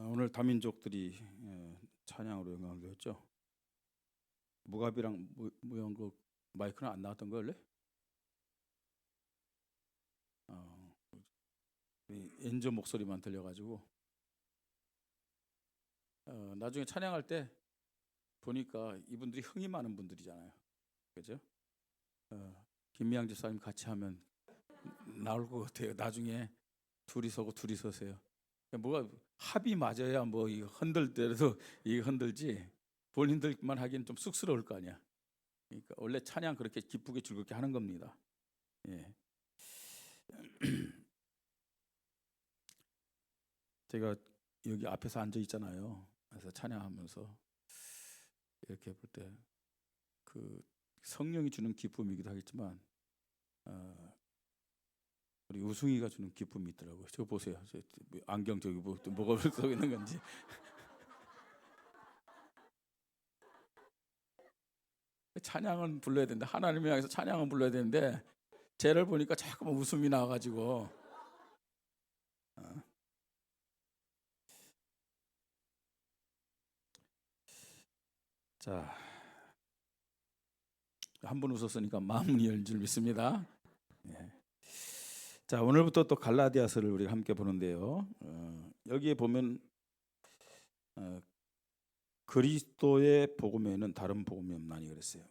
오늘 다민족들이 찬양으로 영광되었죠. 무갑이랑 무용곡 마이크는 안 나왔던 거 원래? 엔저 목소리만 들려가지고 나중에 찬양할 때 보니까 이분들이 흥이 많은 분들이잖아요, 그죠? 김미양 집사님 같이 하면 나올 것 같아요. 나중에 둘이 서고 둘이 서세요. 뭐가 합이 맞아야 뭐 이 흔들 때도 이 흔들지 본인들만 하기엔 좀 쑥스러울 거 아니야. 그러니까 원래 찬양 그렇게 기쁘게 즐겁게 하는 겁니다. 예. 제가 여기 앞에서 앉아 있잖아요. 그래서 찬양하면서 이렇게 볼 때 그 성령이 주는 기쁨이기도 하겠지만 우리 우승이가 주는 기쁨이 있더라고요. 저 보세요. 저 안경 저기 뭐가 써 있는 건지. 찬양은 불러야 되는데 하나님을 향해서 찬양은 불러야 되는데 쟤를 보니까 자꾸만 웃음이 나와가지고 자, 한 번 웃었으니까 마음이 열 줄 믿습니다. 예. 자, 오늘부터 또 갈라디아서를 우리가 함께 보는데요. 여기에 보면 그리스도의 복음에는 다른 복음이 없나니 그랬어요.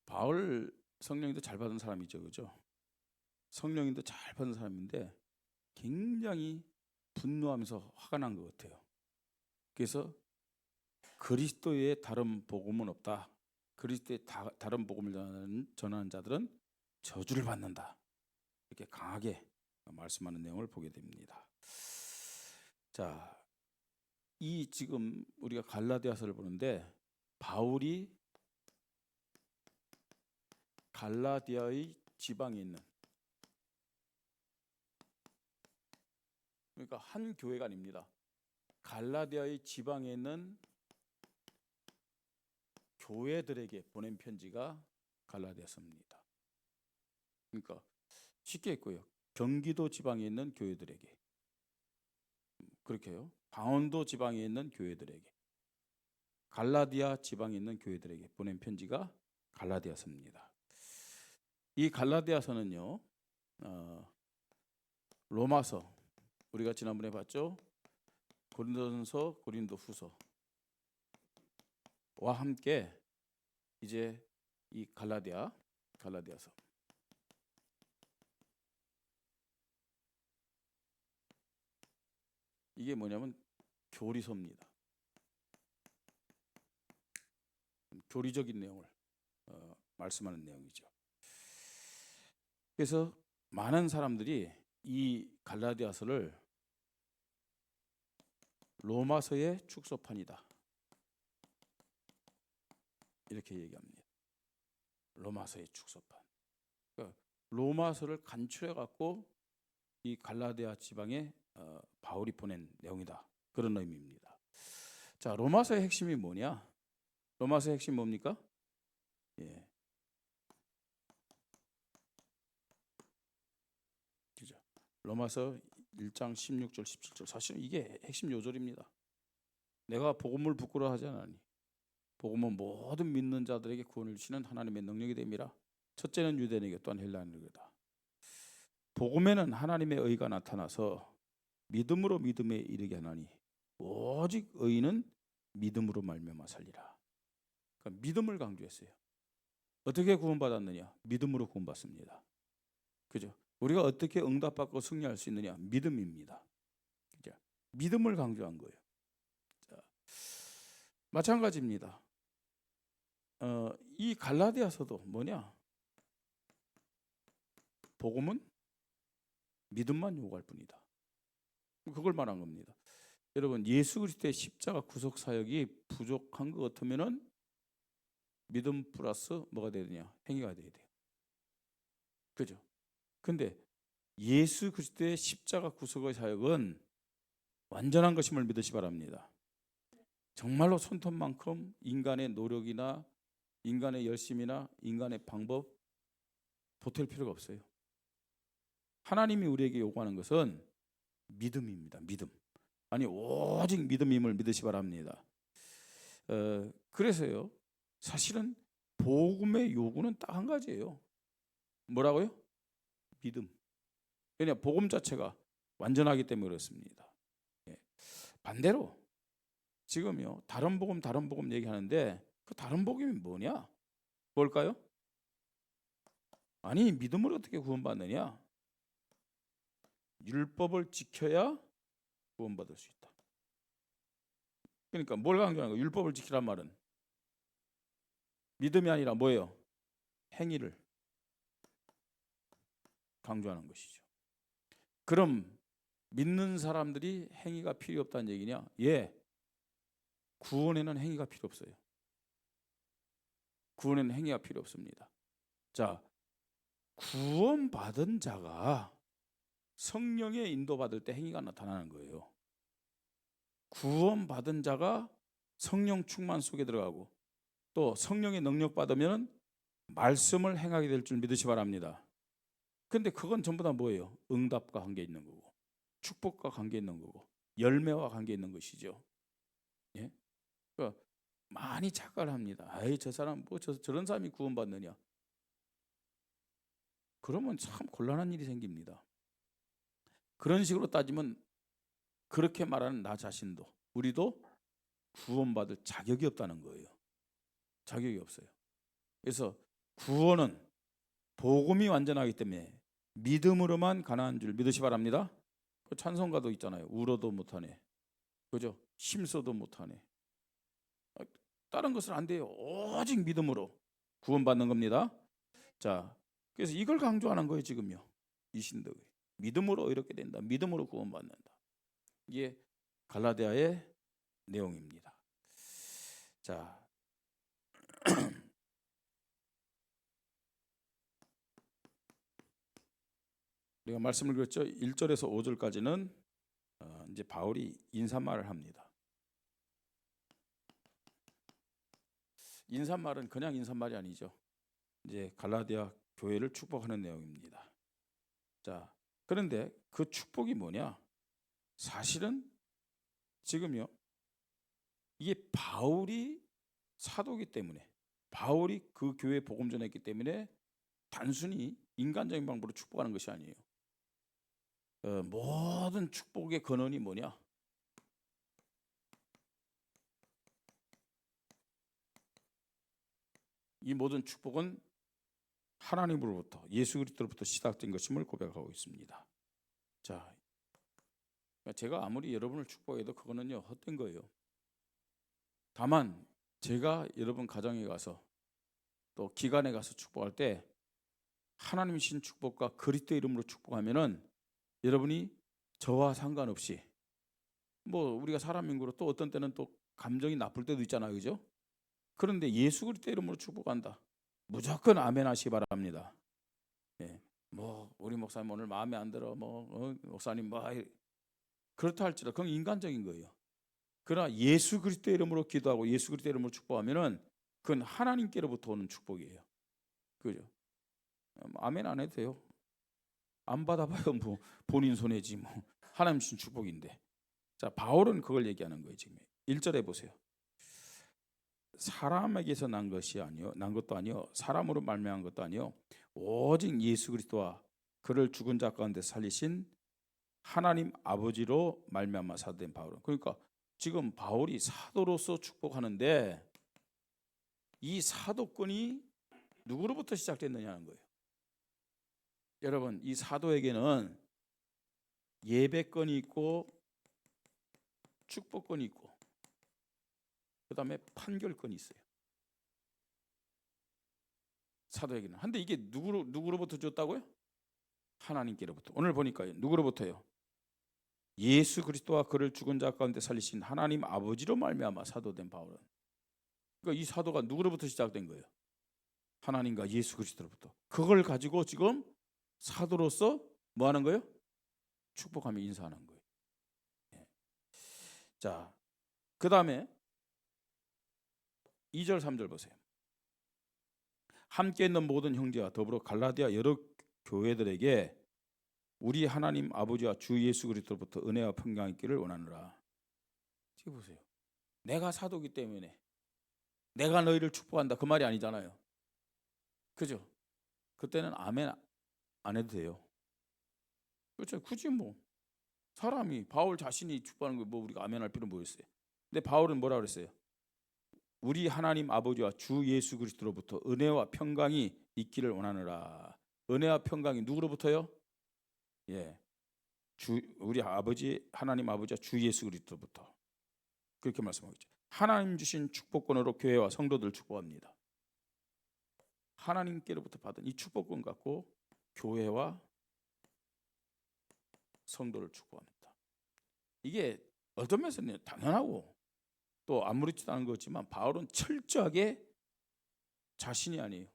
바울 성령님도 잘 받은 사람이죠, 그죠? 성령님도 잘 받은 사람인데 굉장히 분노하면서 화가 난 것 같아요. 그래서 그리스도의 다른 복음은 없다. 그리스도의 다른 복음을 전하는 자들은 저주를 받는다. 이렇게 강하게 말씀하는 내용을 보게 됩니다. 자, 이 지금 우리가 갈라디아서를 보는데 바울이 갈라디아의 지방에 있는, 그러니까 한 교회가 아닙니다. 갈라디아의 지방에 있는 교회들에게 보낸 편지가 갈라디아서입니다. 그러니까 쉽게 했고요. 경기도 지방에 있는 교회들에게, 그렇게요. 강원도 지방에 있는 교회들에게, 갈라디아 지방에 있는 교회들에게 보낸 편지가 갈라디아서입니다. 이 갈라디아서는요, 로마서, 우리가 지난번에 봤죠? 고린도전서, 고린도후서와 함께 이제 이 갈라디아서, 이게 뭐냐면 교리서입니다. 교리적인 내용을 말씀하는 내용이죠. 그래서 많은 사람들이 이 갈라디아서를 로마서의 축소판이다 이렇게 얘기합니다. 로마서의 축소판. 그러니까 로마서를 간추려 갖고 이 갈라디아 지방에 바울이 보낸 내용이다, 그런 의미입니다. 자, 로마서의 핵심이 뭐냐? 로마서의 핵심 뭡니까? 예. 그죠? 로마서 1장 16절 17절 사실은 이게 핵심 요절입니다. 내가 복음을 부끄러워하지 않으니 복음은 모든 믿는 자들에게 구원을 주시는 하나님의 능력이 됨이라. 첫째는 유대인에게 또한 헬라인에게다. 복음에는 하나님의 의가 나타나서 믿음으로 믿음에 이르게 하나니 오직 의인은 믿음으로 말미암아 살리라. 그러니까 믿음을 강조했어요. 어떻게 구원받았느냐? 믿음으로 구원받습니다. 그죠? 우리가 어떻게 응답받고 승리할 수 있느냐? 믿음입니다. 그죠? 믿음을 강조한 거예요. 자, 마찬가지입니다. 이 갈라디아서도 뭐냐? 복음은 믿음만 요구할 뿐이다. 그걸 말한 겁니다. 여러분, 예수 그리스도의 십자가 구속 사역이 부족한 것 같으면은 믿음 플러스 뭐가 되느냐? 행위가 돼야 돼요. 그죠? 근데 예수 그리스도의 십자가 구속의 사역은 완전한 것임을 믿으시 바랍니다. 정말로 손톱만큼 인간의 노력이나 인간의 열심이나 인간의 방법 보탤 필요가 없어요. 하나님이 우리에게 요구하는 것은 믿음입니다. 믿음. 아니 오직 믿음임을 믿으시 바랍니다. 그래서요. 사실은 복음의 요구는 딱 한 가지예요. 뭐라고요? 믿음. 왜냐 복음 자체가 완전하기 때문에 그렇습니다. 반대로 지금요 다른 복음 얘기하는데 그 다른 복음이 뭐냐? 뭘까요? 아니 믿음으로 어떻게 구원받느냐? 율법을 지켜야 구원받을 수 있다. 그러니까 뭘 강조하는 거예요? 율법을 지키란 말은 믿음이 아니라 뭐예요? 행위를 강조하는 것이죠. 그럼 믿는 사람들이 행위가 필요 없다는 얘기냐? 예. 구원에는 행위가 필요 없어요. 구원에는 행위가 필요 없습니다. 자, 구원받은 자가 성령의 인도받을 때 행위가 나타나는 거예요. 구원받은 자가 성령 충만 속에 들어가고 또 성령의 능력 받으면 말씀을 행하게 될 줄 믿으시 바랍니다. 근데 그건 전부 다 뭐예요? 응답과 관계 있는 거고 축복과 관계 있는 거고 열매와 관계 있는 것이죠. 예? 그러니까 많이 착각을 합니다. 아이 저 사람 뭐 저런 사람이 구원받느냐? 그러면 참 곤란한 일이 생깁니다. 그런 식으로 따지면 그렇게 말하는 나 자신도 우리도 구원받을 자격이 없다는 거예요. 자격이 없어요. 그래서 구원은 복음이 완전하기 때문에 믿음으로만 가능한 줄 믿으시 바랍니다. 그 찬송가도 있잖아요. 울어도 못하네. 그죠? 힘써도 못하네. 다른 것은 안 돼요. 오직 믿음으로 구원받는 겁니다. 자, 그래서 이걸 강조하는 거예요 지금요. 이 신덕이 믿음으로 이렇게 된다. 믿음으로 구원받는다. 이게 갈라디아의 내용입니다. 자, 우리가 말씀을 드렸죠. 1절에서 5절까지는 이제 바울이 인사말을 합니다. 인사말은 그냥 인사말이 아니죠. 이제 갈라디아 교회를 축복하는 내용입니다. 자, 그런데 그 축복이 뭐냐? 사실은 지금요. 이게 바울이 사도기 때문에 바울이 그 교회에 복음 전했기 때문에 단순히 인간적인 방법으로 축복하는 것이 아니에요. 모든 축복의 근원이 뭐냐? 이 모든 축복은 하나님으로부터 예수 그리스도로부터 시작된 것임을 고백하고 있습니다. 자, 제가 아무리 여러분을 축복해도 그거는요 헛된 거예요. 다만 제가 여러분 가정에 가서 또 기관에 가서 축복할 때 하나님 신 축복과 그리스도 이름으로 축복하면은 여러분이 저와 상관없이 뭐 우리가 사람인 거로 또 어떤 때는 또 감정이 나쁠 때도 있잖아요, 그죠? 그런데 예수 그리스도 이름으로 축복한다. 무조건 아멘 하시기 바랍니다. 예. 뭐 우리 목사님 오늘 마음에 안 들어, 목사님 그렇다 할지라도 그건 인간적인 거예요. 그러나 예수 그리스도 이름으로 기도하고 예수 그리스도 이름으로 축복하면은 그건 하나님께로부터 오는 축복이에요. 그죠? 아멘 안 해도 돼요. 안 받아봐요 뭐 본인 손해지 뭐 하나님 주신 축복인데. 자, 바울은 그걸 얘기하는 거예요. 지금 1절에 보세요. 사람에게서 난 것도 아니요 사람으로 말미암은 것도 아니요 오직 예수 그리스도와 그를 죽은 자 가운데 살리신 하나님 아버지로 말미암아 사도된 바울은, 그러니까 지금 바울이 사도로서 축복하는데 이 사도권이 누구로부터 시작됐느냐는 거예요. 여러분, 이 사도에게는 예배권이 있고 축복권이 있고 그 다음에 판결권이 있어요. 사도에게는. 근데 이게 누구로부터 줬다고요? 하나님께로부터. 오늘 보니까 누구로부터요? 예수 그리스도와 그를 죽은 자 가운데 살리신 하나님 아버지로 말미암아 사도된 바울은. 그러니까 이 사도가 누구로부터 시작된 거예요? 하나님과 예수 그리스도로부터. 그걸 가지고 지금 사도로서 뭐 하는 거예요? 축복하며 인사하는 거예요. 예. 자, 그 다음에 2절 3절 보세요. 함께 있는 모든 형제와 더불어 갈라디아 여러 교회들에게 우리 하나님 아버지와 주 예수 그리스도로부터 은혜와 평강이 있기를 원하노라. 지금 보세요. 내가 사도기 때문에 내가 너희를 축복한다 그 말이 아니잖아요. 그죠? 그때는 아멘 안 해도 돼요. 그렇죠. 굳이 뭐 사람이 바울 자신이 축복하는 거 뭐 우리가 아멘할 필요 뭐였어요? 근데 바울은 뭐라 그랬어요? 우리 하나님 아버지와 주 예수 그리스도로부터 은혜와 평강이 있기를 원하노라. 은혜와 평강이 누구로부터요? 예, 우리 아버지 하나님 아버지와 주 예수 그리스도로부터 그렇게 말씀하겠죠. 하나님 주신 축복권으로 교회와 성도들 축복합니다. 하나님께로부터 받은 이 축복권 갖고 교회와 성도를 축복합니다. 이게 어떤 면에서는 당연하고 또 아무렇지도 않은 거지만 바울은 철저하게 자신이 아니에요.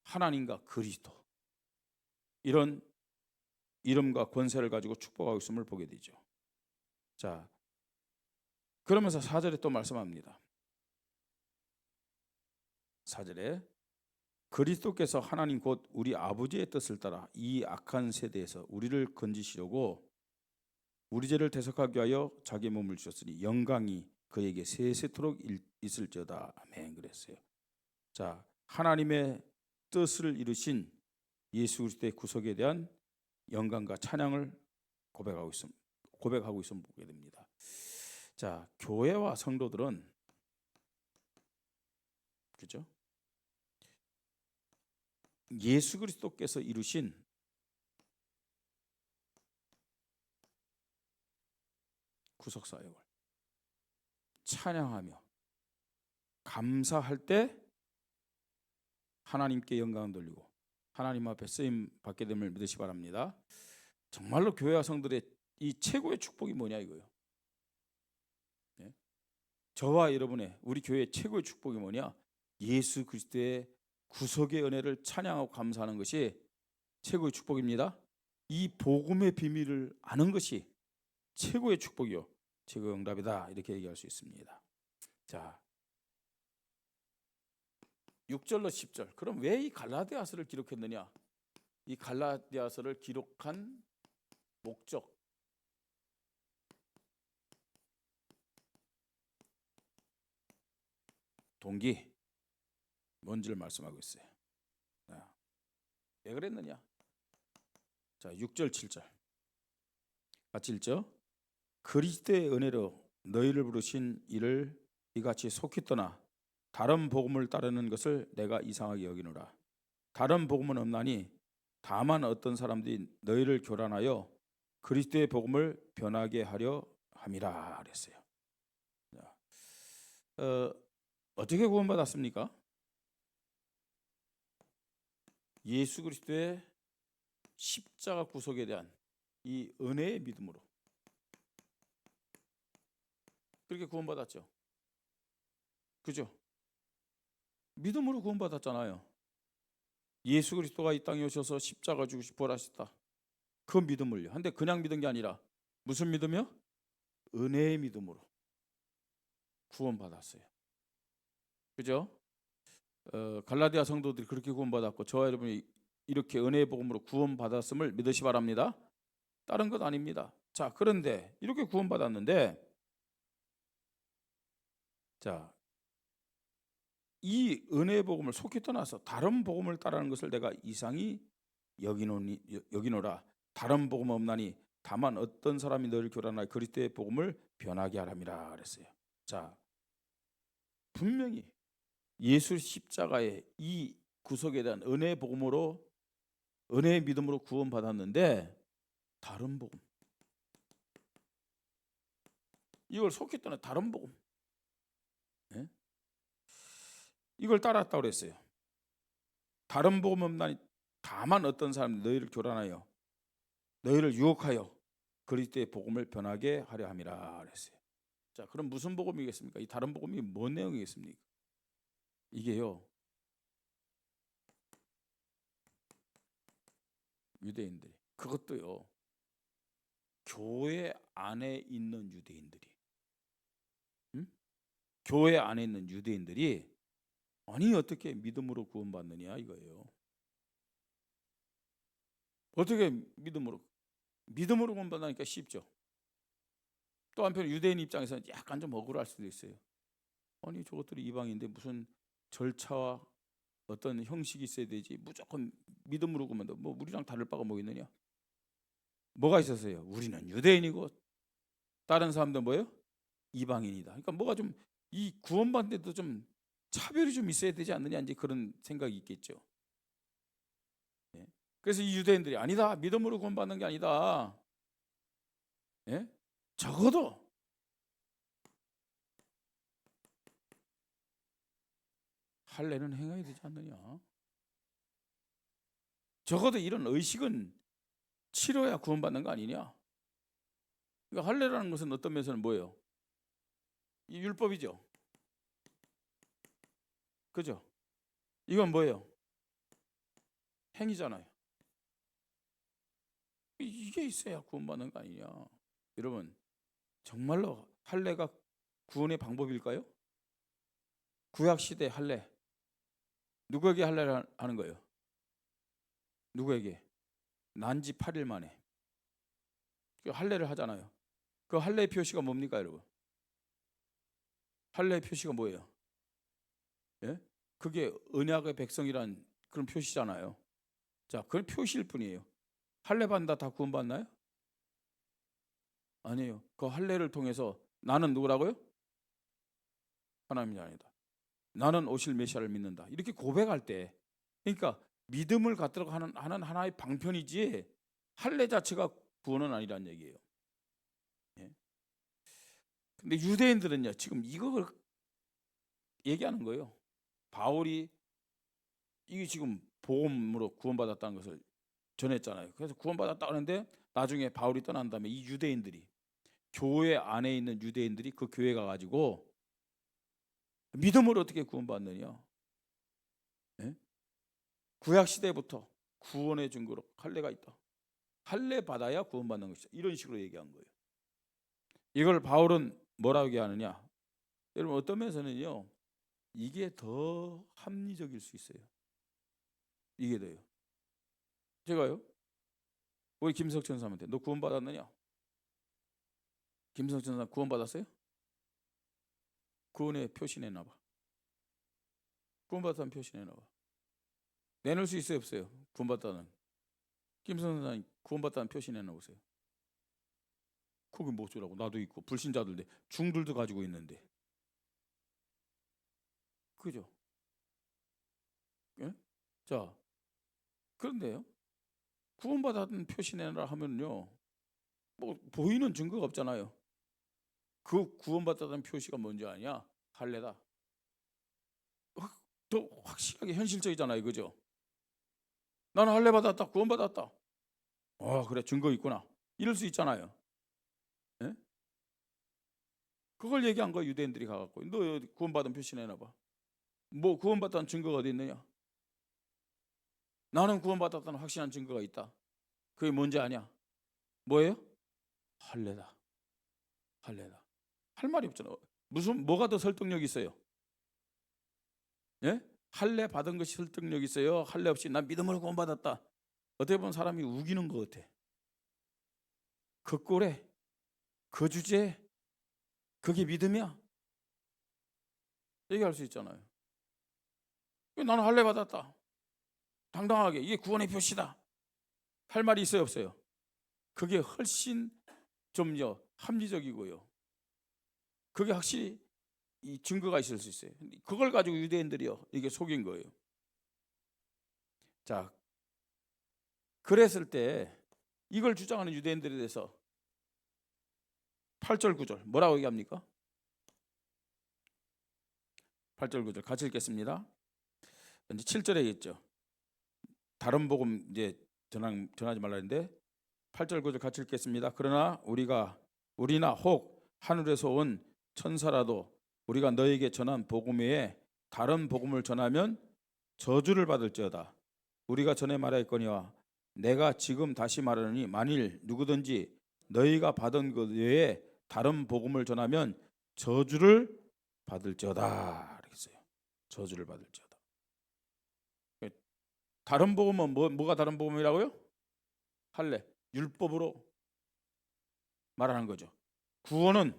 하나님과 그리스도 이런 이름과 권세를 가지고 축복하고 있음을 보게 되죠. 자, 그러면서 4절에 또 말씀합니다. 4절에 그리스도께서 하나님 곧 우리 아버지의 뜻을 따라 이 악한 세대에서 우리를 건지시려고 우리 죄를 대속하기 위하여 자기 몸을 주셨으니 영광이 그에게 세세토록 있을지어다. 아멘. 그랬어요. 자, 하나님의 뜻을 이루신 예수 그리스도의 구속에 대한 영광과 찬양을 고백하고 있음을 보게 됩니다. 자, 교회와 성도들은 그죠? 예수 그리스도께서 이루신 구속 사역을 찬양하며 감사할 때 하나님께 영광을 돌리고 하나님 앞에 쓰임 받게 됨을 믿으시 바랍니다. 정말로 교회와 성들의 이 최고의 축복이 뭐냐 이거예요. 네? 저와 여러분의 우리 교회의 최고의 축복이 뭐냐? 예수 그리스도의 구속의 은혜를 찬양하고 감사하는 것이 최고의 축복입니다. 이 복음의 비밀을 아는 것이 최고의 축복이요 최고의 응답이다 이렇게 얘기할 수 있습니다. 자, 6절로 10절. 그럼 왜 이 갈라디아서를 기록했느냐? 이 갈라디아서를 기록한 목적. 동기. 뭔지를 말씀하고 있어요. 자, 왜 그랬느냐? 자, 6절 7절. 같이 읽죠. 그리스도의 은혜로 너희를 부르신 이를 이같이 속히 떠나 다른 복음을 따르는 것을 내가 이상하게 여기노라. 다른 복음은 없나니 다만 어떤 사람들이 너희를 교란하여 그리스도의 복음을 변하게 하려 함이라 그랬어요. 어떻게 구원받았습니까? 예수 그리스도의 십자가 구속에 대한 이 은혜의 믿음으로 그렇게 구원받았죠. 그죠? 믿음으로 구원받았잖아요. 예수 그리스도가 이 땅에 오셔서 십자가 죽으시 부활하셨다. 그 믿음을요. 근데 그냥 믿은 게 아니라 무슨 믿음이요? 은혜의 믿음으로 구원받았어요. 그죠? 갈라디아 성도들이 그렇게 구원받았고 저와 여러분이 이렇게 은혜의 복음으로 구원받았음을 믿으시 바랍니다. 다른 것 아닙니다. 자, 그런데 이렇게 구원받았는데 자, 이 은혜의 복음을 속히 떠나서 다른 복음을 따르는 것을 내가 이상히 여기노라. 다른 복음 없나니 다만 어떤 사람이 너를 교란하여 그리스도의 복음을 변하게 하람이라 그랬어요. 자, 분명히 예수 십자가의 이 구속에 대한 은혜의 복음으로 은혜의 믿음으로 구원받았는데 다른 복음 이걸 속히 떠나 다른 복음 네? 이걸 따랐다고 그랬어요. 다른 복음 없나니 다만 어떤 사람이 너희를 교란하여 너희를 유혹하여 그리스도의 복음을 변하게 하려 함이라 그랬어요. 자, 그럼 무슨 복음이겠습니까? 이 다른 복음이 뭔 내용이겠습니까? 이게요 유대인들이. 그것도요, 교회 안에 있는 유대인들이, 응? 교회 안에 있는 유대인들이 아니 어떻게 믿음으로 구원받느냐 이거예요. 어떻게 믿음으로 구원받으니까 쉽죠. 또 한편 유대인 입장에서는 약간 좀 억울할 수도 있어요. 아니 저것들이 이방인데 무슨 절차와 어떤 형식이 있어야 되지, 무조건 믿음으로 구원받아. 뭐 우리랑 다를 바가 뭐 있느냐? 뭐가 있었어요? 우리는 유대인이고 다른 사람들 뭐예요? 이방인이다. 그러니까 뭐가 좀 이 구원받는데도 좀 차별이 좀 있어야 되지 않느냐, 이제 그런 생각이 있겠죠. 예? 그래서 이 유대인들이 아니다, 믿음으로 구원받는 게 아니다. 예? 적어도 할례는 행해야 되지 않느냐. 적어도 이런 의식은 치러야 구원받는 거 아니냐. 그러니까 할례라는 것은 어떤 면에서는 뭐예요? 이 율법이죠. 그죠? 이건 뭐예요? 행위잖아요. 이게 있어야 구원받는 거 아니냐. 여러분, 정말로 할례가 구원의 방법일까요? 구약 시대 할례, 누구에게 할례를 하는 거예요? 누구에게? 난지 8일 만에 할례를 하잖아요. 그 할례의 표시가 뭡니까, 여러분? 할례의 표시가 뭐예요? 예? 그게 언약의 백성이란 그런 표시잖아요. 자, 그건 표시일 뿐이에요. 할례 받는다 다 구원받나요? 아니에요. 그 할례를 통해서 나는 누구라고요? 하나님이 아니다. 나는 오실 메시아를 믿는다. 이렇게 고백할 때, 그러니까 믿음을 갖도록 하는 하나의 방편이지 할례 자체가 구원은 아니란 얘기예요. 예? 근데 유대인들은요, 지금 이걸 얘기하는 거예요. 바울이 이게 지금 복음으로 구원받았다는 것을 전했잖아요. 그래서 구원받았다 하는데 나중에 바울이 떠난 다음에 이 유대인들이, 교회 안에 있는 유대인들이 그 교회 가가지고 믿음으로 어떻게 구원받느냐. 예? 구약 시대부터 구원의 증거로 할례가 있다. 할례 받아야 구원받는 것이다. 이런 식으로 얘기한 거예요. 이걸 바울은 뭐라고 얘기하느냐. 여러분 어떤 면에서는요, 이게 더 합리적일 수 있어요. 이게 더요. 제가요, 우리 김석천 사람한테 너 구원받았느냐? 김석천 사람 구원받았어요? 구원의 표시 내놔봐. 구원받았다는 표시 내놔봐. 내놓을 수 있어요, 없어요? 구원받았다는. 김석천 사람 구원받았다는 표시 내놔보세요. 그게 뭐 어쩌라고. 나도 있고 불신자들인데 중들도 가지고 있는데. 그죠? 예? 자, 그런데요, 구원받았다는 표시 내놔라 하면요, 뭐 보이는 증거가 없잖아요. 그 구원받았다는 표시가 뭔지 아냐? 할례다. 더 확실하게 현실적이잖아요, 그죠? 나는 할례 받았다, 구원받았다. 그래, 증거 있구나. 이럴 수 있잖아요. 예? 그걸 얘기한 거야. 유대인들이 가갖고 너 구원받은 표시 내놔봐. 뭐 구원받았다는 증거가 어디 있느냐? 나는 구원받았다는 확실한 증거가 있다. 그게 뭔지 아냐? 뭐예요? 할례다. 할례다. 할 말이 없잖아. 무슨 뭐가 더 설득력이 있어요? 예? 할례 받은 것이 설득력이 있어요? 할례 없이 난 믿음으로 구원받았다. 어떻게 보면 사람이 우기는 것 같아. 그 꼴에, 그 주제에, 그게 믿음이야? 얘기할 수 있잖아요. 나는 할례 받았다. 당당하게 이게 구원의 표시다. 할 말이 있어요, 없어요? 그게 훨씬 좀요 합리적이고요. 그게 확실히 이 증거가 있을 수 있어요. 그걸 가지고 유대인들이요 이게 속인 거예요. 자, 그랬을 때 이걸 주장하는 유대인들에 대해서 8절 9절 뭐라고 얘기합니까? 8절 9절 같이 읽겠습니다. 이제 7절에 있죠. 다른 복음 이제 전하지 말라 했는데 8절 9절 같이 읽겠습니다. 그러나 우리나 혹 하늘에서 온 천사라도 우리가 너에게 전한 복음 외에 다른 복음을 전하면 저주를 받을지어다. 우리가 전에 말하였거니와 내가 지금 다시 말하노니 만일 누구든지 너희가 받은 것 외에 다른 복음을 전하면 저주를 받을지어다. 이렇게 써요. 저주를 받을지어다. 다른 복음은 뭐가 다른 복음이라고요? 할례, 율법으로 말하는 거죠. 구원은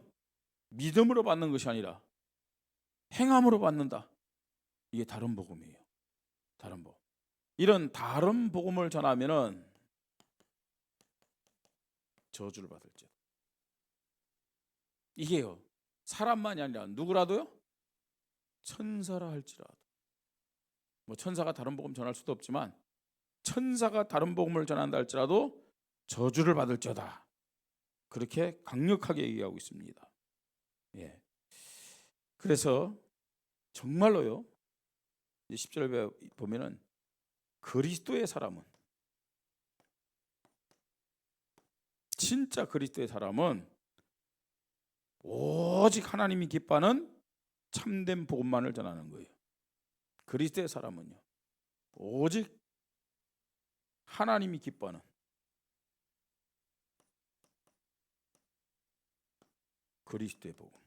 믿음으로 받는 것이 아니라 행함으로 받는다. 이게 다른 복음이에요. 다른 복음. 이런 다른 복음을 전하면은 저주를 받을지어다. 이게요. 사람만이 아니라 누구라도요? 천사라 할지라도. 뭐 천사가 다른 복음 전할 수도 없지만 천사가 다른 복음을 전한다 할지라도 저주를 받을지어다. 그렇게 강력하게 얘기하고 있습니다. 예. 그래서 정말로요. 10절에 보면은 그리스도의 사람은, 진짜 그리스도의 사람은 오직 하나님이 기뻐하는 참된 복음만을 전하는 거예요. 그리스도의 사람은요, 오직 하나님이 기뻐하는 그리스도의 복음,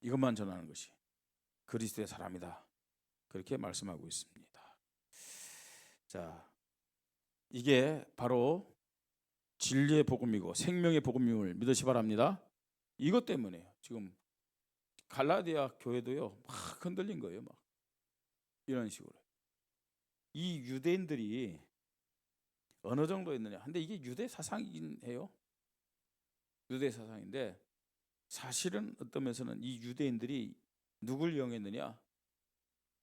이것만 전하는 것이 그리스도의 사람이다. 그렇게 말씀하고 있습니다. 자, 이게 바로 진리의 복음이고 생명의 복음임을 믿으시 바랍니다. 이것 때문에요. 지금 갈라디아 교회도요, 막 흔들린 거예요. 막 이런 식으로. 이 유대인들이 어느 정도 있느냐. 근데 이게 유대 사상이긴 해요. 유대 사상인데 사실은 어떤 면에서는 이 유대인들이 누굴 이용했느냐?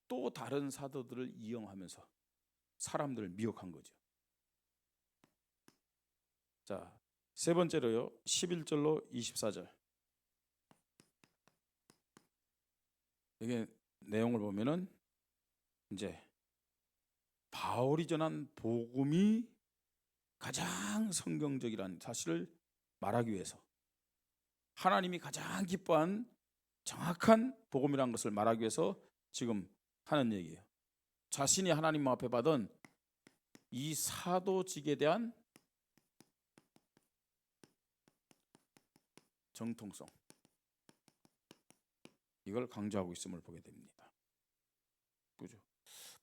또 다른 사도들을 이용하면서 사람들을 미혹한 거죠. 자, 세 번째로요. 11절로 24절. 이게 내용을 보면은 이제 바울이 전한 복음이 가장 성경적이라는 사실을 말하기 위해서, 하나님이 가장 기뻐한 정확한 복음이라는 것을 말하기 위해서 지금 하는 얘기예요. 자신이 하나님 앞에 받은 이 사도직에 대한 정통성, 이걸 강조하고 있음을 보게 됩니다. 그죠?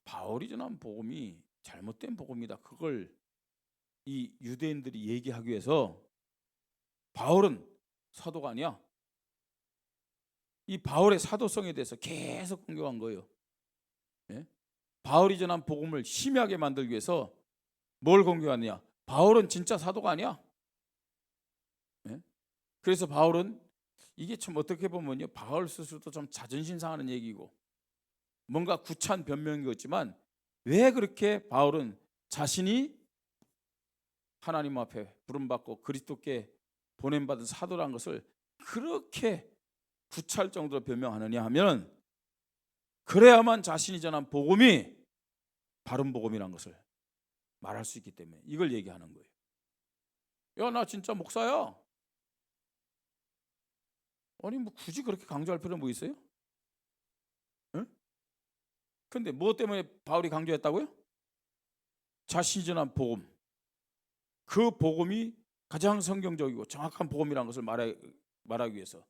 바울이 전한 복음이 잘못된 복음이다. 그걸 이 유대인들이 얘기하기 위해서 바울은 사도가 아니야. 이 바울의 사도성에 대해서 계속 공격한 거예요. 예? 바울이 전한 복음을 심하게 만들기 위해서 뭘 공격하느냐? 바울은 진짜 사도가 아니야. 예? 그래서 바울은, 이게 참 어떻게 보면요, 바울 스스로도 좀 자존심 상하는 얘기고 뭔가 구차한 변명이었지만, 왜 그렇게 바울은 자신이 하나님 앞에 부름받고 그리스도께 보냄받은 사도라는 것을 그렇게 구차할 정도로 변명하느냐 하면, 그래야만 자신이 전한 복음이 바른 복음이라는 것을 말할 수 있기 때문에 이걸 얘기하는 거예요. 야, 나 진짜 목사야. 아니 뭐 굳이 그렇게 강조할 필요 뭐 있어요? 응? 근데 무엇 때문에 바울이 강조했다고요? 자신이 전한 복음, 그 복음이 가장 성경적이고 정확한 복음이라는 것을 말하기 위해서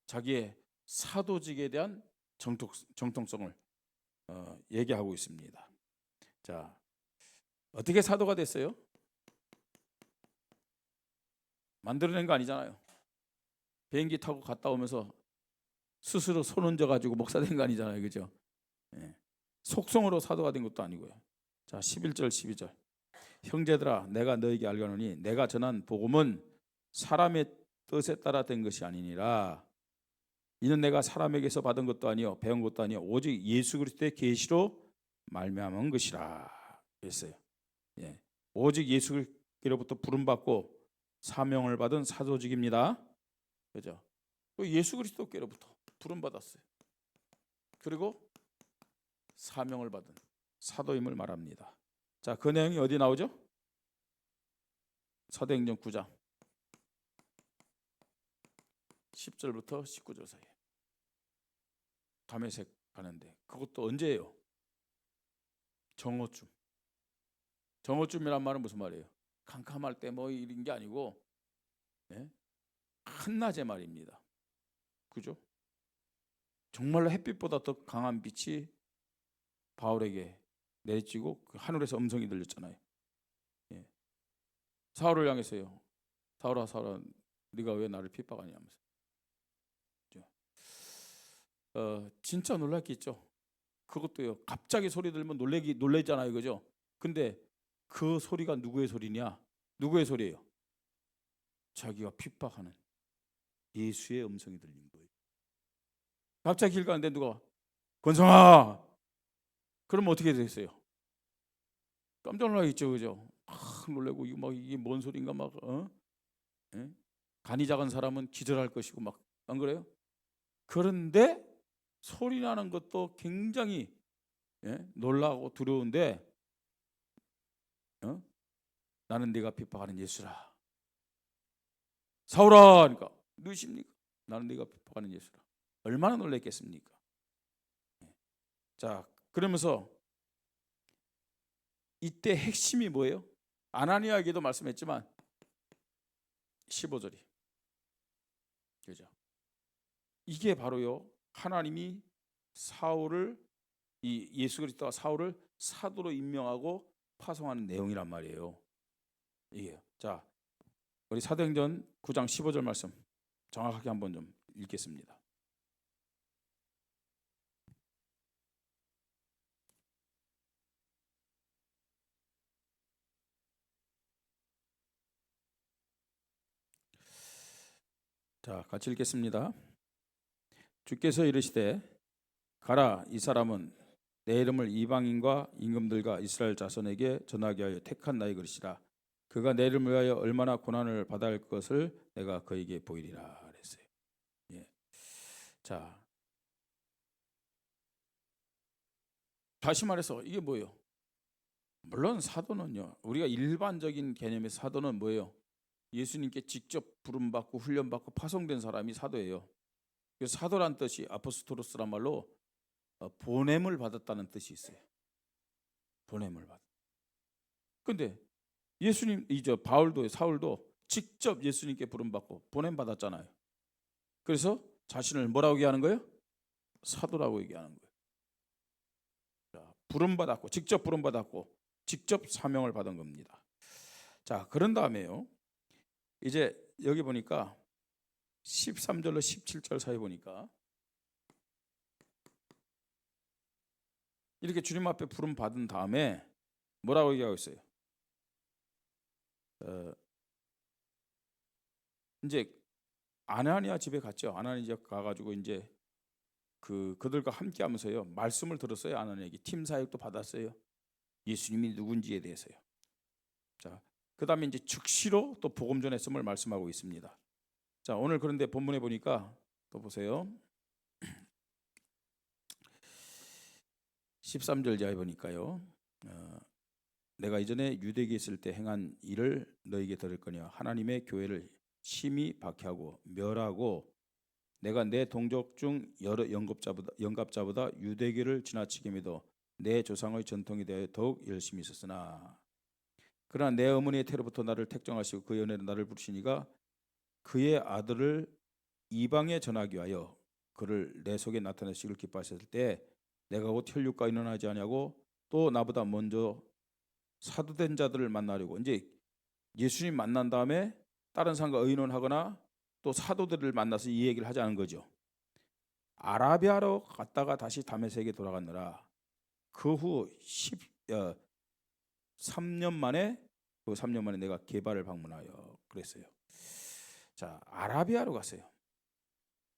자기의 사도직에 대한 정통성을 얘기하고 있습니다. 자, 어떻게 사도가 됐어요? 만들어낸 거 아니잖아요. 비행기 타고 갔다 오면서 스스로 손 얹어가지고 목사 된 거 아니잖아요. 그죠? 예. 속성으로 사도가 된 것도 아니고요. 자, 11절 12절. 형제들아, 내가 너에게 알거니와 내가 전한 복음은 사람의 뜻에 따라 된 것이 아니니라. 이는 내가 사람에게서 받은 것도 아니요 배운 것도 아니요 오직 예수 그리스도의 계시로 말미암은 것이라 했어요. 예. 오직 예수 그리스도로부터 부름받고 사명을 받은 사도직입니다. 그죠? 예수 그리스도께로부터 부름받았어요. 그리고 사명을 받은 사도임을 말합니다. 자, 그 내용이 어디 나오죠? 사도행전 9장 10절부터 19절 사이에 다메섹 가는데, 그것도 언제예요? 정오쯤. 정오쯤이란 말은 무슨 말이에요? 캄캄할 때 뭐 이런 게 아니고, 예? 한낮의 말입니다. 그죠? 정말로 햇빛보다 더 강한 빛이 바울에게 내리치고 그 하늘에서 음성이 들렸잖아요. 예. 사울을 향해서요. 사울아, 사울아, 네가 왜 나를 핍박하냐면서. 진짜 놀랐겠죠. 그것도요. 갑자기 소리 들면 놀래잖아요, 그죠? 근데 그 소리가 누구의 소리냐? 누구의 소리예요? 자기가 핍박하는 예수의 음성이 들린 거예요. 갑자기 길 가는데 누가 권성아, 그러면 어떻게 됐어요? 깜짝 놀라겠죠, 그죠? 놀래고 이게 뭔 소리인가 막 예? 간이 작은 사람은 기절할 것이고 막 안 그래요? 그런데 소리 나는 것도 굉장히 놀라고 두려운데 나는 네가 핍박하는 예수라. 사울아, 그러니까 누구십니까? 나는 네가 핍박하는 예수라. 얼마나 놀랐겠습니까? 자, 그러면서 이때 핵심이 뭐예요? 아나니아에게도 말씀했지만 15절이 그죠? 이게 바로요. 하나님이 사울을 이 예수 그리스도가 사울을 사도로 임명하고 파송하는 내용이란 말이에요. 이게 자, 우리 사도행전 9장 15절 말씀 정확하게 한번 좀 읽겠습니다. 자, 같이 읽겠습니다. 주께서 이르시되 가라, 이 사람은 내 이름을 이방인과 임금들과 이스라엘 자손에게 전하게 하여 택한 나의 그릇이라. 그가 내 이름을 위하여 얼마나 고난을 받아야 할 것을 내가 그에게 보이리라 그랬어요. 예. 자, 다시 말해서 이게 뭐예요? 물론 사도는요, 우리가 일반적인 개념의 사도는 뭐예요? 예수님께 직접 부름받고 훈련받고 파송된 사람이 사도예요. 그래서 사도란 뜻이 아포스토로스란 말로 보냄을 받았다는 뜻이 있어요. 보냄을 받. 근데 예수님 이제 바울도 사울도 직접 예수님께 부름받고 보냄 받았잖아요. 그래서 자신을 뭐라고 얘기하는 거예요? 사도라고 얘기하는 거예요. 자, 부름받았고 직접 부름받았고 직접 사명을 받은 겁니다. 자, 그런 다음에요. 이제 여기 보니까 13절로 17절 사이 보니까 이렇게 주님 앞에 부름 받은 다음에 뭐라고 얘기하고 있어요? 이제 아나니아 집에 갔죠. 아나니아 가가지고 이제 그들과 함께하면서요 말씀을 들었어요. 아나니아에게 팀 사역도 받았어요. 예수님이 누군지에 대해서요. 자, 그다음에 이제 즉시로 또 복음 전했음을 말씀하고 있습니다. 자, 오늘 그런데 본문에 보니까 또 보세요. 13절 이하에 보니까요. 내가 이전에 유대기에 있을 때 행한 일을 너에게 들을 거냐. 하나님의 교회를 심히 박해하고 멸하고 내가 내 동족 중 여러 영갑자보다 유대교를 지나치게 믿어 내 조상의 전통에 대해 더욱 열심히 있었으나 그러나 내 어머니의 태로부터 나를 택정하시고 그 연회로 나를 부르시니가 그의 아들을 이방에 전하기 위하여 그를 내 속에 나타내시기를 기뻐하셨을 때 내가 곧 혈육과 인원하지 아니하고 또 나보다 먼저 사도된 자들을 만나려고 이제 예수님 만난 다음에 다른 사람과 의논하거나 또 사도들을 만나서 이 얘기를 하자는 거죠. 아라비아로 갔다가 다시 다메섹에 돌아갔느라 그 후 3년 만에 그 3년 만에 내가 게바를 방문하여 그랬어요. 자, 아라비아로 갔어요.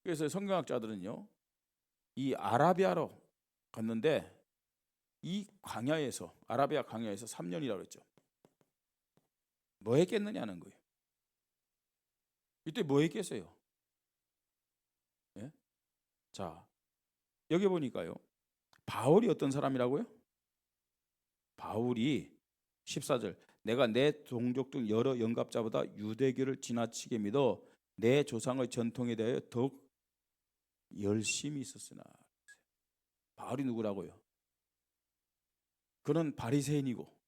그래서 성경학자들은요, 이 아라비아로 갔는데 이 광야에서 아라비아 광야에서 3년이라고 그랬죠. 뭐 했겠느냐는 거예요. 이때 뭐 했겠어요? 예? 자, 여기 보니까요. 바울이 어떤 사람이라고요? 바울이 14절 내가 내 동족 중 여러 영갑자보다 유대교를 지나치게 믿어 내 조상의 전통에 대하여 더욱 열심히 있었으나. 바울이 누구라고요? 그는 바리새인이고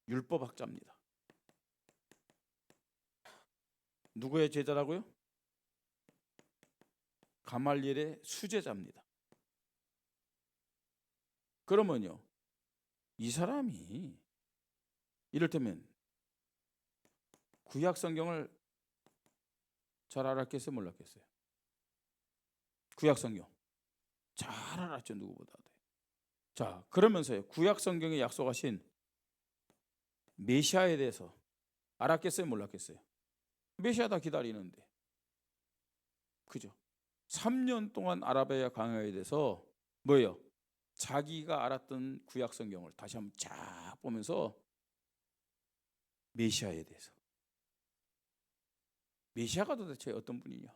율법학자입니다. 누구의 제자라고요? 가말리엘의 수제자입니다. 그러면요, 이 사람이 이를테면 구약 성경을 잘 알았겠어요, 몰랐겠어요? 구약 성경 잘 알았죠, 누구보다도. 자, 그러면서요, 구약 성경에 약속하신 메시아에 대해서 알았겠어요, 몰랐겠어요? 메시아 다 기다리는데, 그죠? 3년 동안 아라비아 강야에 대해서 뭐예요? 자기가 알았던 구약 성경을 다시 한번 쫙 보면서 메시아에 대해서, 메시아가 도대체 어떤 분이냐,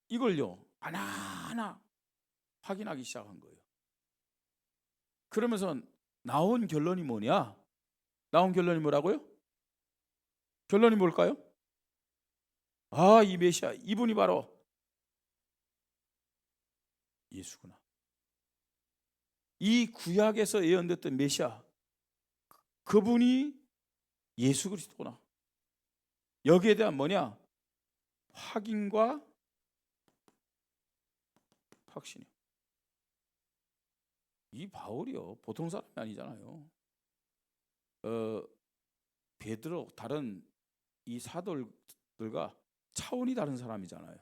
이걸요 하나하나 확인하기 시작한 거예요. 그러면서 나온 결론이 뭐냐? 나온 결론이 뭐라고요? 결론이 뭘까요? 아, 이 메시아, 이분이 바로 예수구나. 이 구약에서 예언됐던 메시아, 그분이 예수 그리스도구나. 여기에 대한 뭐냐? 확인과 확신이요. 이 바울이요, 보통 사람이 아니잖아요. 베드로, 다른 이 사도들과 차원이 다른 사람이잖아요.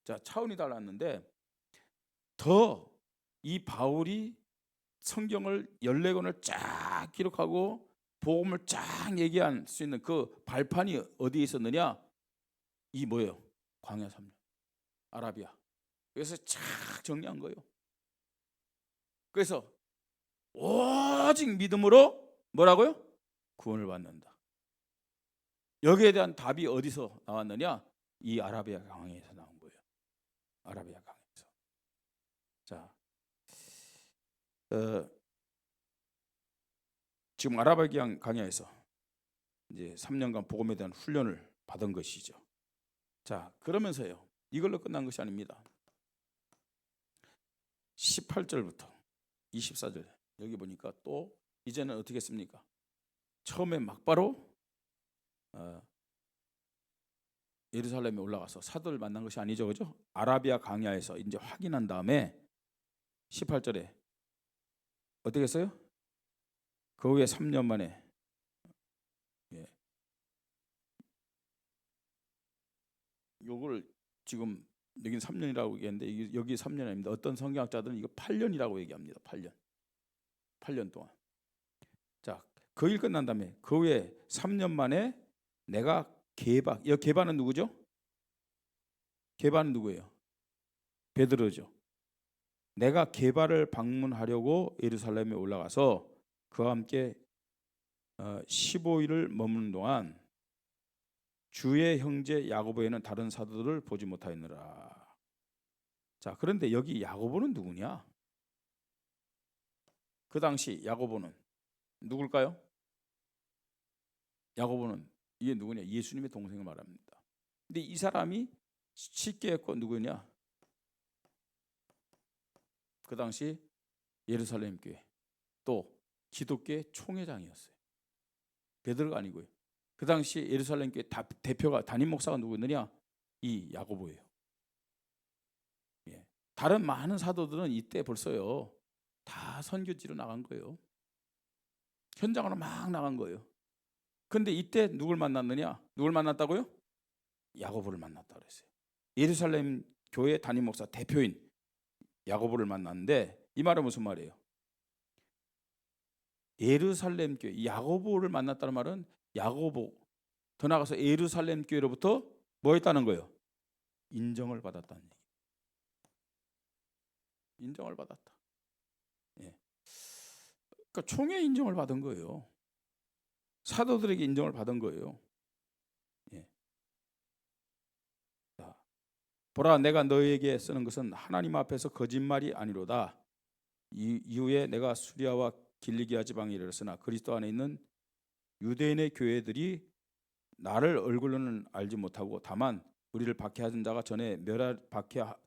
자, 차원이 달랐는데 더 이 바울이 성경을 14권을 쫙 기록하고 복음을 쫙 얘기할 수 있는 그 발판이 어디에 있었느냐? 이 뭐예요? 광야 3년 아라비아. 그래서 쫙 정리한 거예요. 그래서 오직 믿음으로 뭐라고요? 구원을 받는다. 여기에 대한 답이 어디서 나왔느냐? 이 아라비아 강야에서 나온 거예요. 아라비아 강야에서. 자, 지금 아라비아 강야에서 이제 3년간 복음에 대한 훈련을 받은 것이죠. 자, 그러면서요, 이걸로 끝난 것이 아닙니다. 18절부터 24절 여기 보니까 또 이제는 어떻게 했습니까? 처음에 막바로 예루살렘에 올라가서 사도를 만난 것이 아니죠, 그죠? 아라비아 강야에서 이제 확인한 다음에 18절에 어떻게 했어요? 그 후에 3년 만에 요걸 지금 여기는 3년이라고 얘기했는데 여기 3년이 아닙니다. 어떤 성경학자들은 이거 8년이라고 얘기합니다. 8년 동안. 자, 그 일 끝난 다음에 그 후에 3년 만에 내가 게바, 이 게바는 누구죠? 게바는 누구예요? 베드로죠. 내가 게바를 방문하려고 예루살렘에 올라가서 그와 함께 15일을 머무는 동안 주의 형제 야고보에는 다른 사도들을 보지 못하였느라. 자, 그런데 여기 야고보는 누구냐? 그 당시 야고보는 누굴까요? 야고보는 이게 누구냐? 예수님의 동생을 말합니다. 근데 이 사람이 쉽게 했고 누구냐? 그 당시 예루살렘 교회 또 기독교의 총회장이었어요. 베드로가 아니고요. 그 당시 예루살렘 교회 대표가 담임 목사가 누구였느냐? 이 야고보예요. 예. 다른 많은 사도들은 이때 벌써요 다 선교지로 나간 거예요. 현장으로 막 나간 거예요. 근데 이때 누굴 만났느냐? 누굴 만났다고요? 야고보를 만났다 그랬어요. 예루살렘 교회 담임 목사 대표인 야고보를 만났는데 이 말은 무슨 말이에요? 예루살렘 교회 야고보를 만났다는 말은 야고보 더 나가서 예루살렘 교회로부터 뭐 했다는 거예요? 인정을 받았다는 얘기. 인정을 받았다. 예. 그러니까 총회 인정을 받은 거예요. 사도들에게 인정을 받은 거예요. 예. 자, 보라, 내가 너희에게 쓰는 것은 하나님 앞에서 거짓말이 아니로다. 이후에 내가 수리아와 길리기아 지방에 이르렀으나 그리스도 안에 있는 유대인의 교회들이 나를 얼굴로는 알지 못하고 다만 우리를 박해하던 자가 전에 박해하던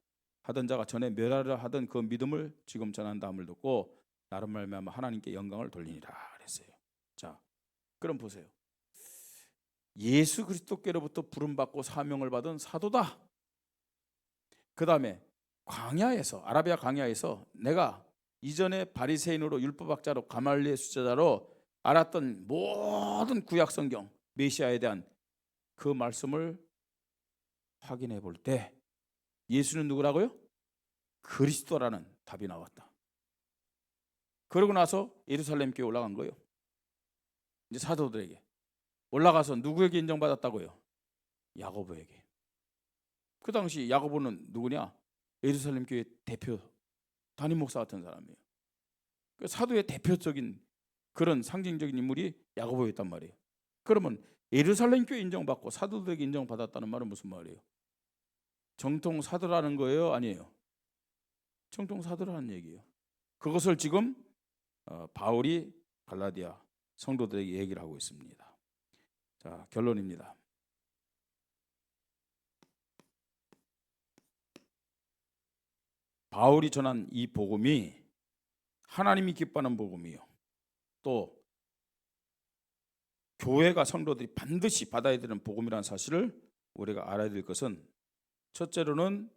하던 자가 전에 멸하려 하던 그 믿음을 지금 전한다함을 듣고 나로 말미암아 하나님께 영광을 돌리니라 그랬어요. 자, 그럼 보세요. 예수 그리스도께로부터 부름받고 사명을 받은 사도다. 그 다음에 광야에서, 아라비아 광야에서 내가 이전에 바리새인으로 율법학자로 가말리엘 수제자로 알았던 모든 구약 성경 메시아에 대한 그 말씀을 확인해 볼 때 예수는 누구라고요? 그리스도라는 답이 나왔다. 그러고 나서 예루살렘 교회 올라간 거예요. 이제 사도들에게 올라가서 누구에게 인정받았다고요? 야고보에게. 그 당시 야고보는 누구냐? 예루살렘 교회 대표 담임 목사 같은 사람이에요. 그 사도의 대표적인 그런 상징적인 인물이 야고보였단 말이에요. 그러면 예루살렘 교회 인정받고 사도들에게 인정받았다는 말은 무슨 말이에요? 정통 사도라는 거예요? 아니에요? 정통 사도라는 얘기예요. 그것을 지금 바울이 갈라디아 성도들에게 얘기를 하고 있습니다. 자, 결론입니다. 바울이 전한 이 복음이 하나님이 기뻐하는 복음이요. 또 교회가 성도들이 반드시 받아야 되는 복음이라는 사실을 우리가 알아야 될 것은 첫째로는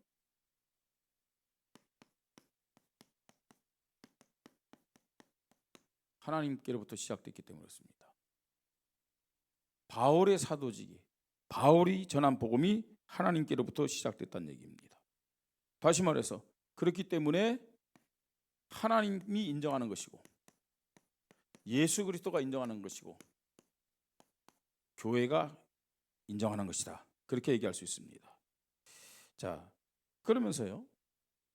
하나님께로부터 시작됐기 때문에 그렇습니다. 바울의 사도직이, 바울이 전한 복음이 하나님께로부터 시작됐다는 얘기입니다. 다시 말해서 그렇기 때문에 하나님이 인정하는 것이고 예수 그리스도가 인정하는 것이고 교회가 인정하는 것이다. 그렇게 얘기할 수 있습니다. 자, 그러면서요,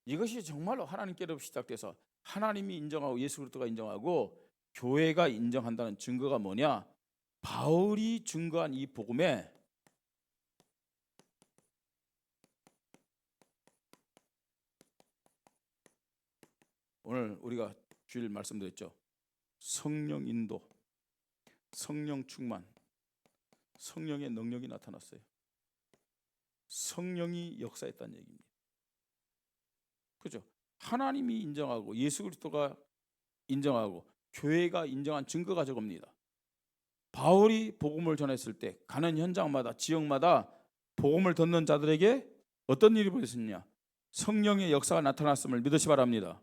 이것이 정말로 하나님께로부터 시작돼서 하나님이 인정하고 예수 그리스도가 인정하고 교회가 인정한다는 증거가 뭐냐? 바울이 증거한 이 복음에 오늘 우리가 주일 말씀드렸죠. 성령 인도, 성령 충만, 성령의 능력이 나타났어요. 성령이 역사했다는 얘기입니다. 그렇죠? 하나님이 인정하고 예수 그리스도가 인정하고 교회가 인정한 증거가 저겁니다. 바울이 복음을 전했을 때 가는 현장마다 지역마다 복음을 듣는 자들에게 어떤 일이 벌어졌느냐? 성령의 역사가 나타났음을 믿으시 바랍니다.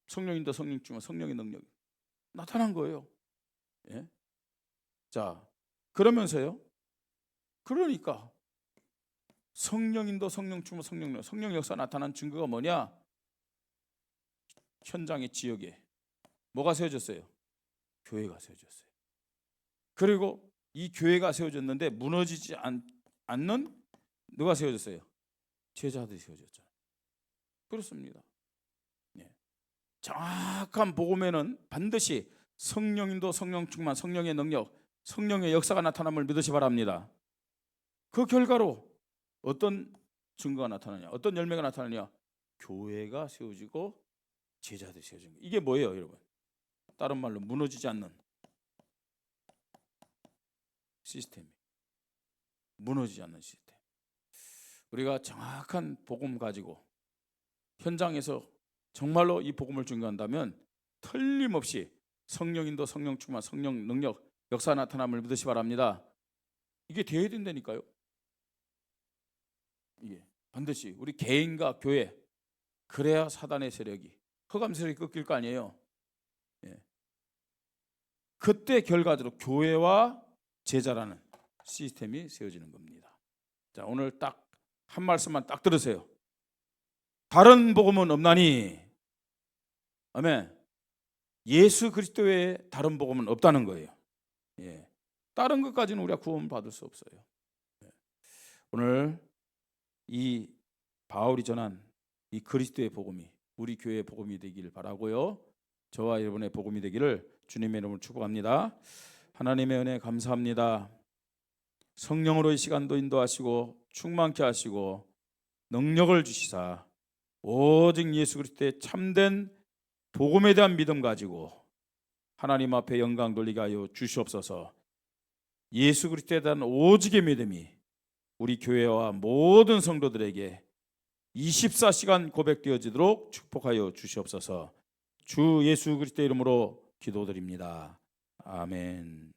성령인도 성령 충만, 성령의 능력이 나타난 거예요. 예? 자, 그러면서요. 그러니까 성령인도 성령 충만, 성령 역사 나타난 증거가 뭐냐? 현장의 지역에 뭐가 세워졌어요? 교회가 세워졌어요. 그리고 이 교회가 세워졌는데 무너지지 않는 누가 세워졌어요? 제자들이 세워졌잖아요. 그렇습니다. 예. 정확한 복음에는 반드시 성령인도 성령 충만, 성령의 능력, 성령의 역사가 나타남을 믿으시 바랍니다. 그 결과로 어떤 증거가 나타나냐? 어떤 열매가 나타나냐? 교회가 세워지고 제자들이 세워진 거예요. 이게 뭐예요, 여러분? 다른 말로 무너지지 않는 시스템이, 무너지지 않는 시스템. 우리가 정확한 복음 가지고 현장에서 정말로 이 복음을 증거한다면 틀림없이 성령인도 성령 충만, 성령 능력, 역사 나타남을 믿으시 바랍니다. 이게 되어야 된다니까요. 이게 반드시 우리 개인과 교회, 그래야 사단의 세력이, 흑암 세력이 꺾일 거 아니에요. 예. 그때 결과적으로 교회와 제자라는 시스템이 세워지는 겁니다. 자, 오늘 딱 한 말씀만 딱 들으세요. 다른 복음은 없나니, 아멘. 예수 그리스도 외에 다른 복음은 없다는 거예요. 예. 다른 것까지는 우리가 구원을 받을 수 없어요. 예. 오늘 이 바울이 전한 이 그리스도의 복음이 우리 교회의 복음이 되기를 바라고요. 저와 여러분의 복음이 되기를 주님의 이름으로 축복합니다. 하나님의 은혜 감사합니다. 성령으로 이 시간도 인도하시고 충만케 하시고 능력을 주시사 오직 예수 그리스도의 참된 복음에 대한 믿음 가지고 하나님 앞에 영광 돌리게 하여 주시옵소서. 예수 그리스도에 대한 오직의 믿음이 우리 교회와 모든 성도들에게 24시간 고백되어지도록 축복하여 주시옵소서. 주 예수 그리스도의 이름으로 기도드립니다. 아멘.